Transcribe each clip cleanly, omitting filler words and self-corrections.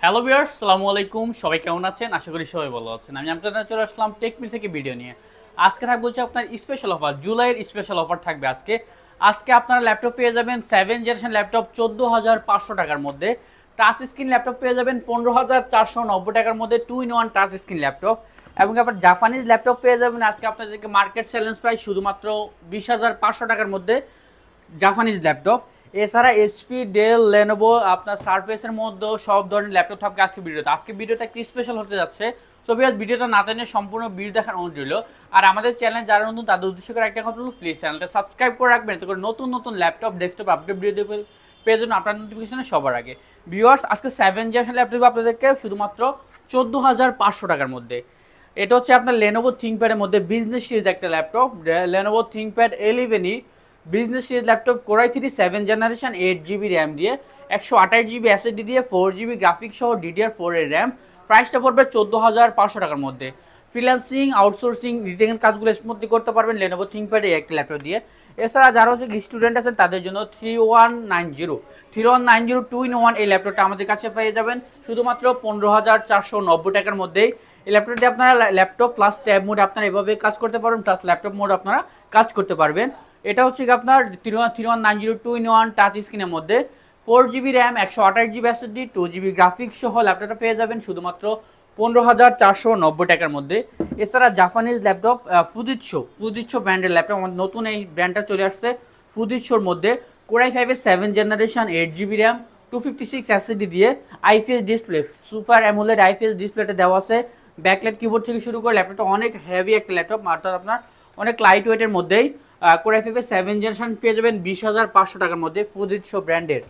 Hello viewers, আসসালামু আলাইকুম। সবাই কেমন আছেন? আশা করি সবাই ভালো আছেন। আমি আপনাদের চলে আসলাম টেকমি থেকে ভিডিও নিয়ে। আজকে থাকবে হচ্ছে আপনার স্পেশাল অফার, জুলাইয়ের স্পেশাল অফার থাকবে আজকে। আজকে আপনারা ল্যাপটপ পেয়ে যাবেন 7 জেনারেশন ল্যাপটপ 14,500 টাকার মধ্যে। টাচ স্ক্রিন ল্যাপটপ পেয়ে যাবেন 15,490 টাকার মধ্যে, 2-in-1 টাচ স্ক্রিন ল্যাপটপ। এবং আপনার জাপানিজ ল্যাপটপ পেয়ে যাবেন আজকে আপনাদেরকে মার্কেট চ্যালেঞ্জ প্রাইস শুধুমাত্র 20,500 টাকার মধ্যে জাপানিজ ল্যাপটপ। এছাড়া এইচপি, ডেল, লেনোভো, আপনার সারফেসের মধ্যেও সব ধরনের ল্যাপটপ থাকবে আজকে ভিডিওতে। আজকে ভিডিওটা কি স্পেশাল হতে যাচ্ছে, তো ভিডিওটা না টেনে সম্পূর্ণ ভিডিও দেখার অনুরোধ রইল। আর আমাদের চ্যানেল যারা নতুন তাদের উদ্দেশ্য করে একটা কথা বলবো, প্লিজ চ্যানেলটা সাবস্ক্রাইব করে রাখবেন, এতে করে নতুন নতুন ল্যাপটপ, ডেস্কটপ আপডেট ভিডিও পেয়ে যাবেন আপনার নোটিফিকেশনে সবার আগে। ভিউয়ার্স, আজকে 7 জেনারেশন ল্যাপটপ আপনাদেরকে শুধুমাত্র 14,500 টাকার মধ্যে। এটা হচ্ছে আপনার লেনোভো থিংকপ্যাডের মধ্যে বিজনেস সিরিজ একটা laptop, Lenovo ThinkPad 11E business series laptop, core i 3 7 generation 8GB RAM দিয়ে, 128GB এসএসডি দিয়ে, 4GB গ্রাফিক্স সহ DDR4 এর র্যাম। প্রাইসটা পড়বে 14,500 টাকার মধ্যে। ফ্রিল্যান্সিং, আউটসোর্সিং, রিটেল কাজগুলো স্মুথলি করতে পারবেন লেনোভো থিংকপ্যাড এই একটা ল্যাপটপ দিয়ে। এছাড়া যারা হচ্ছে স্টুডেন্ট আছেন তাদের জন্য 3190 2-in-1 এই ল্যাপটপটা আমাদের কাছে পেয়ে যাবেন শুধুমাত্র 15,490 টাকার মধ্যেই। এই ল্যাপটপটি আপনারা ল্যাপটপ প্লাস ট্যাব মোড আপনারা এভাবে কাজ করতে পারবেন, প্লাস ল্যাপটপ মোড আপনারা কাজ করতে পারবেন। এটা হচ্ছে আপনার 3190 2-in-1 টাচ স্ক্রিনের মধ্যে, 4GB RAM, 128GB SSD, 2GB graphics সহ ল্যাপটপটা পেয়ে যাবেন শুধুমাত্র 15,490 টাকার মধ্যে। এছাড়া জাপানিজ ল্যাপটপ ফুজিৎসো ব্র্যান্ডের ল্যাপটপ, আমাদের নতুন এই ব্র্যান্ডটা চলে আসছে ফুজিৎসোর মধ্যে। Core i 5 7 generation 8GB RAM, 256 SSD দিয়ে, IPS display, super AMOLED IPS ডিসপ্লেটা দেওয়া আছে। ব্যাকলাইট কিবোর্ড থেকে শুরু করে ল্যাপটপটা অনেক হেভি একটা ল্যাপটপ, অর্থাৎ আপনার অনেক লাইট ওয়েটের মধ্যেই। কোরাই 5 7 জেনারেশন পেয়ে যাবেন 20,500 টাকার মধ্যে ফুজিৎসো ব্র্যান্ডের।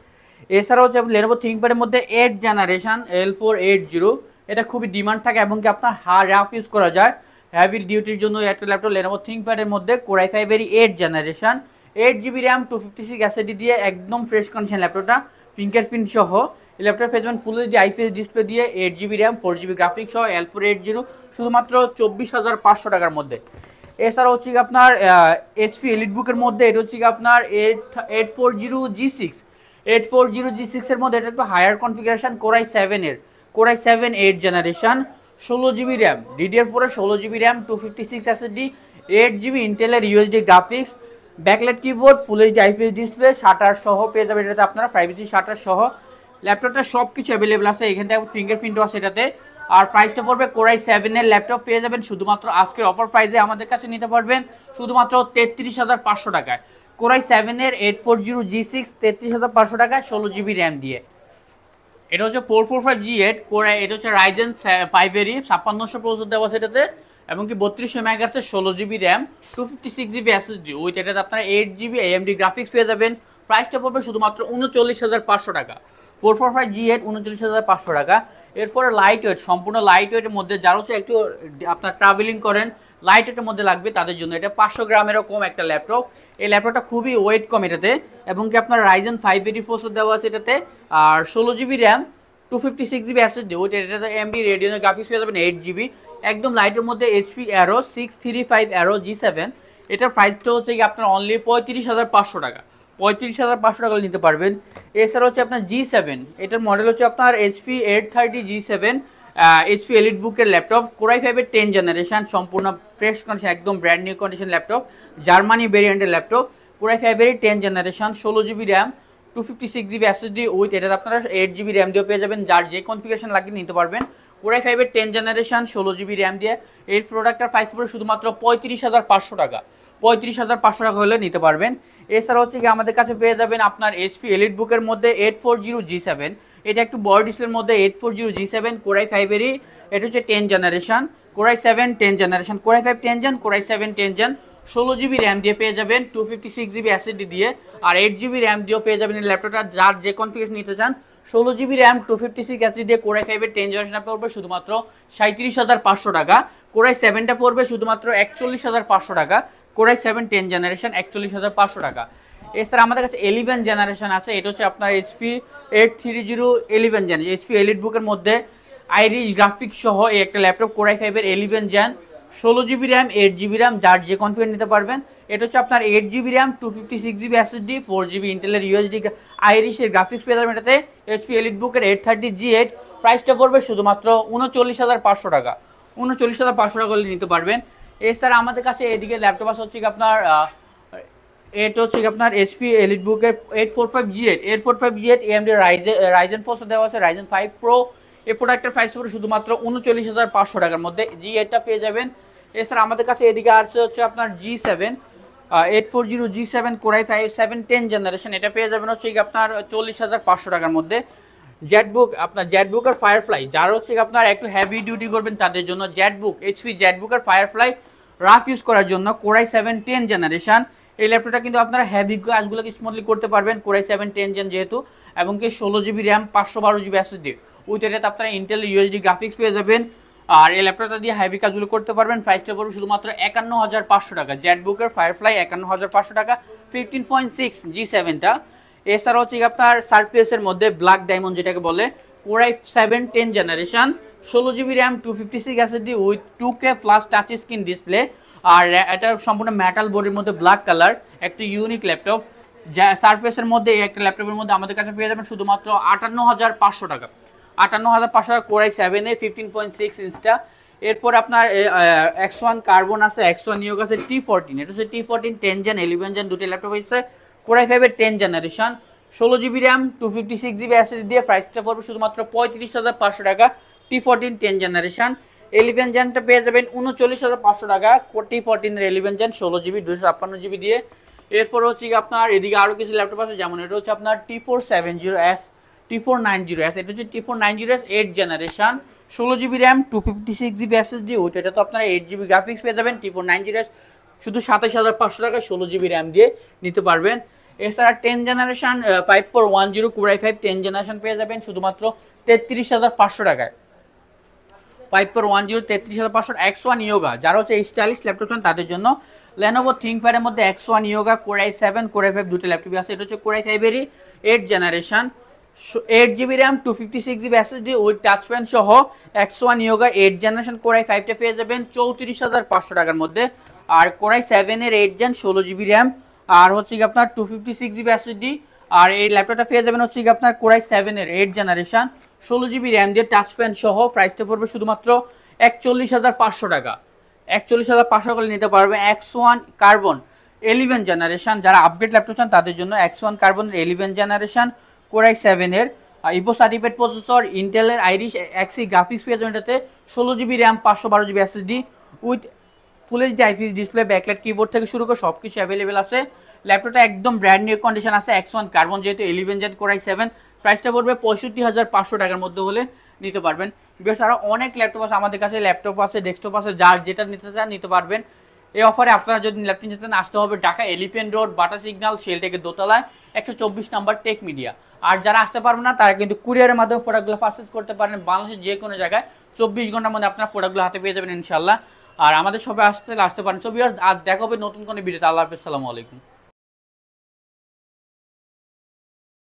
এছাড়াও হচ্ছে লেনোভো থিংকপ্যাডের মধ্যে 8 জেনারেশন L480, এটা খুবই ডিমান্ড থাকে এবং কি আপনার রাফ ইউজ করা যায় হেভি ডিউটির জন্য একটা ল্যাপটপ লেনোভো থিংকপ্যাডের মধ্যে। কোরাই 5 এর 8 জেনারেশন 8GB র্যাম, 256 এসএসডি দিয়ে, একদম ফ্রেশ কন্ডিশন ল্যাপটপটা, ফিঙ্গারপ্রিন্ট সহ। এই ল্যাপটপ পেয়ে যাবেন ফুল এইচডি আইপিএস ডিসপ্লে দিয়ে, 8GB র্যাম, 4GB গ্রাফিক্স সহ L480 শুধুমাত্র 24,500 টাকার মধ্যে। এছাড়া হচ্ছে আপনার এইচপি এলিটবুকের মধ্যে এটা হচ্ছে আপনার 840G6 এর মধ্যে, এটা একটু higher configuration, core i 7 8 generation, 16GB RAM, DDR4 এর 16GB র্যাম, 256 এসএসডি, 8GB ইন্টেলের UHD graphics, backlight keyboard, full HD IPS display, shutter সহ পেয়ে যাবেন এটাতে আপনারা, প্রাইভেসি শাটার সহ। ল্যাপটপটা সব কিছু অ্যাভেলেবেল আছে, এখান থেকে ফিঙ্গারপ্রিন্টও আছে এটাতে। আর প্রাইসটা পড়বে কোরাই 7 এর ল্যাপটপ পেয়ে যাবেন শুধুমাত্র আজকের অফার প্রাইসে আমাদের কাছে নিতে পারবেন শুধুমাত্র 33,500 টাকায়। কোরাই 7 এর 840G6 33,500 টাকায়, 16GB র্যাম দিয়ে। এটা হচ্ছে 445G8 কোরাই, এটা হচ্ছে রাইজেন 5 এরই 5600 প্রসেসর দেওয়া আছে এটাতে, এবং কি 3200 মেগাহার্টজের 16GB RAM, 256GB SSD with এটাতে আপনারা 8GB AMD গ্রাফিক্স পেয়ে যাবেন। প্রাইসটা পড়বে শুধুমাত্র 39,500 টাকা। 445G8 39,500 টাকা। এরপরে লাইট ওয়েট, সম্পূর্ণ লাইট ওয়েটের মধ্যে যারা হচ্ছে একটু আপনার ট্রাভেলিং করেন, লাইট ওয়েটের মধ্যে লাগবে তাদের জন্য এটা 500 গ্রামেরও কম একটা ল্যাপটপ। এই ল্যাপটপটা খুবই ওয়েট কম এটাতে, এবং কি আপনার রাইজেন 5 এরই প্রসেসর দেওয়া আছে এটাতে, আর 16GB RAM, 256GB SSD with এটাতে AMD রেডিয়নের গ্রাফিক্স পেয়ে যাবেন 8GB। একদম লাইটের মধ্যে HP Aero 635 Aero G7, এটার প্রাইসটা হচ্ছে কি আপনার অনলি 35,500 টাকা। 35,500 টাকা নিতে পারবেন। এছাড়া হচ্ছে আপনার G7, এটার মডেল হচ্ছে আপনার HP 830 G7, HP এলিটবুকের ল্যাপটপ, কোরাই 5 এর 10 জেনারেশন, সম্পূর্ণ ফ্রেশ কন্ডিশন, একদম brand new condition laptop, Germany ভেরিয়েন্টের ল্যাপটপ, কোরাই 5 এর 10 generation, 16GB RAM, 256GB SSD with এটাতে আপনারা 8GB র্যাম দিয়েও পেয়ে যাবেন, যার যে কনফিগারেশন লাগে নিতে পারবেন। কোরাই 5 এর 10 জেনারেশন, 16GB র্যাম দিয়ে। এই প্রোডাক্টটার প্রাইস পড়বে শুধুমাত্র 35,500 টাকা। 35,500 টাকা হলে নিতে পারবেন। এছাড়া হচ্ছে কি আমাদের কাছে পেয়ে যাবেন আপনার HP এলিটবুকের মধ্যে 840G7, এটা একটু বড় ডিসপ্লের মধ্যে 840G7 কোরাই 5 এরই, এটা হচ্ছে 10 generation, core i 7 10 generation, core i 5 10 gen, core i 7 10 gen, 16GB RAM দিয়ে পেয়ে যাবেন, 256GB এসএসডি দিয়ে, আর 8GB র্যাম দিয়েও পেয়ে যাবেন। এই ল্যাপটপটা যার যে কনফিগারেশন নিতে চান, 16GB র্যাম, 256 এসএসডি দিয়ে কোরাই 5 এর 10 জেনারেশন পড়বে শুধুমাত্র 37,500 টাকা। কোরাই 7টা পড়বে শুধুমাত্র 41,500 টাকা। কোরাই 7 10 জেনারেশন 41,500 টাকা। এছাড়া আমাদের কাছে 11 জেনারেশন আছে, এটা হচ্ছে আপনার HP 830 11 জেন, HP এলিটবুকের মধ্যে আইরিশ গ্রাফিক্স সহ এই একটা ল্যাপটপ, কোরাই 5 এর 11 gen, 16GB RAM, 8GB RAM, যার যে কনফিগারেশন নিতে পারবেন। এটা হচ্ছে আপনার 8GB RAM, 256GB SSD, 4GB ইন্টেলের ইউএসডি আইরিশের গ্রাফিক্স পেয়ে যাবেন এটাতে। HP এলিটবুকের 830G8 প্রাইসটা পড়বে শুধুমাত্র 39,500 টাকা। 39,500 টাকা হলে নিতে পারবেন। এছাড়া আমাদের কাছে এদিকে ল্যাপটপ আছে হচ্ছে আপনার এটা হচ্ছে আপনার HP এলিটবুকের 845G8 845G8 AMD Ryzen 4 দেওয়া আছে, রাইজেন 5 প্রো। এই প্রোডাক্টের প্রাইস পড়বে শুধুমাত্র 39,500 টাকার মধ্যে G8টা পেয়ে যাবেন। এছাড়া আমাদের কাছে এদিকে আছে হচ্ছে আপনার G7 840 G7 কোরাই 710 জেনারেশন, এটা পেয়ে যাবেন হচ্ছে আপনার 40,500 টাকার মধ্যে। জেটবুক আপনার জেটবুক আর ফায়ারফ্লাই যারা হচ্ছে আপনার একটু হেভি ডিউটি করবেন তাদের জন্য জেটবুক এইচপি জেটবুক আর ফায়ারফ্লাই রাফ ইউজ করার জন্য কোরাই 710 জেনারেশন। এই ল্যাপটপটা কিন্তু আপনারা হেভি কাজগুলোকে স্মুথলি করতে পারবেন কোরাই 710 জেন যেহেতু, এবং কি 16GB RAM 512GB SSD with এটাতে আপনারা ইন্টেল ইউএসডি গ্রাফিক্স পেয়ে যাবেন। আর এই ল্যাপটপটা দিয়ে হেভি কাজগুলো করতে পারবেন। প্রাইসটা পড়বে শুধুমাত্র 51,500 টাকা। জেটবুকের ফায়ারফ্লাই 51,500 টাকা 15.6 G7টা। এছাড়া হচ্ছে আপনার সারফেসের মধ্যে ব্ল্যাক ডায়মন্ড যেটাকে বলে core i 710 generation 16GB RAM 256 SSD with 2K plus touch screen display. আর এটা সম্পূর্ণ মেটাল বডির মধ্যে ব্ল্যাক কালার একটা ইউনিক ল্যাপটপ। সারফেসের মধ্যে এই একটা ল্যাপটপের মধ্যে আমাদের কাছে পেয়ে যাবেন শুধুমাত্র 58,500 টাকা। 58,500 টাকা কোরাই 7A 15.6 ইঞ্চটা। এরপর আপনার X1 কার্বন আছে, X1 নিয়োগ আছে T14, এটা হচ্ছে T14 10 জেন 11 জেন দুটি ল্যাপটপ হয়েছে core i 5 10 generation 16GB RAM 256GB SSD দিয়ে। প্রাইসটা পড়বে শুধুমাত্র 35,500 টাকা T14 10 জেনারেশন। 11 জেনটা পেয়ে যাবেন 39,500 টাকা T14 এর 11 জেন 16GB 256GB দিয়ে। এরপর হচ্ছে আপনার এদিকে আরও কিছু ল্যাপটপ আছে, যেমন এটা হচ্ছে আপনার T470S T490S, এটা হচ্ছে T490S 8 generation 16GB RAM 256GB SSD with এটা তো আপনারা 8GB গ্রাফিক্স পেয়ে যাবেন। T490S শুধু 27,500 টাকা 16GB র্যাম দিয়ে নিতে পারবেন। এছাড়া 10 জেনারেশন 5410 কোরাই 5 10 জেনারেশন পেয়ে যাবেন শুধুমাত্র 33,500 টাকায়। 5410 33,500। X1 ইয়োগা যারা হচ্ছে স্টাইলিশ ল্যাপটপ চান তাদের জন্য Lenovo ThinkPad-এর মধ্যে X1 ইয়োগা কোরাই 7 কোরাই 5 দুটো ল্যাপটপ আছে। এটা হচ্ছে কোরাই 5-এরই 8 generation 8GB RAM 256GB SSD with touch pen সহ X1 ইয়োগা 8 জেনারেশন কোরাই 5টা পেয়ে যাবেন 34,500 টাকার মধ্যে। আর কোরাই 7-এর 8 জেন 16GB র্যাম আর হচ্ছে কি আপনার 256GB SSD। আর এই ল্যাপটপটা পেয়ে যাবেন হচ্ছে কি আপনার কোরাই 7-এর 8 জেনারেশন 16GB র্যাম দিয়ে টাচ পেন সহ। প্রাইসটা পড়বে শুধুমাত্র 41,500 টাকা। 41,500 করে নিতে পারবে। X1 কার্বন 11 জেনারেশন যারা আপডেট ল্যাপটপ চান তাদের জন্য X1 কার্বনের 11 জেনারেশন কোরাই 7-এর ইভো সার্টিফাইড প্রসেসর ইন্টেলের আইরিশ এক্সি গ্রাফিক্স পেয়ে যাবেন এটাতে 16GB RAM 512GB SSD with full HD IPS display backlight keyboard থেকে শুরু করে সব কিছু অ্যাভেলেবেল আছে। ল্যাপটপটা একদম ব্র্যান্ড নিউ কন্ডিশন আছে। X1 কার্বন যেহেতু 11 জেন কোরাই 7 প্রাইসটা পড়বে 65,500 টাকার মধ্যে হলে নিতে পারবেন। বেশ আরও অনেক ল্যাপটপ আছে আমাদের কাছে, ল্যাপটপ আছে ডেস্কটপ আছে, যার যেটা নিতে চান নিতে পারবেন। এই অফারে আপনারা যদি ল্যাপটপ নিতে চান আসতে হবে Dhaka Elephant Road Bata signal শেলটেকের দোতলায় 124 নম্বর টেক মিডিয়া। আর যারা আসতে পারবেন না তারা কিন্তু কুরিয়ারের মাধ্যমে প্রোডাক্টগুলো পারচেজ করতে পারেন। বাংলাদেশের যে কোনো জায়গায় 24 ঘন্টার মধ্যে আপনারা প্রোডাক্টগুলো হাতে পেয়ে যাবেন ইনশাল্লাহ। আর আমাদের সবাই আসতে পারেন। সব আর দেখা হবে নতুন কোনো ভিডিওতে। আল্লাহ হাফেজ, আসসালামু আলাইকুম।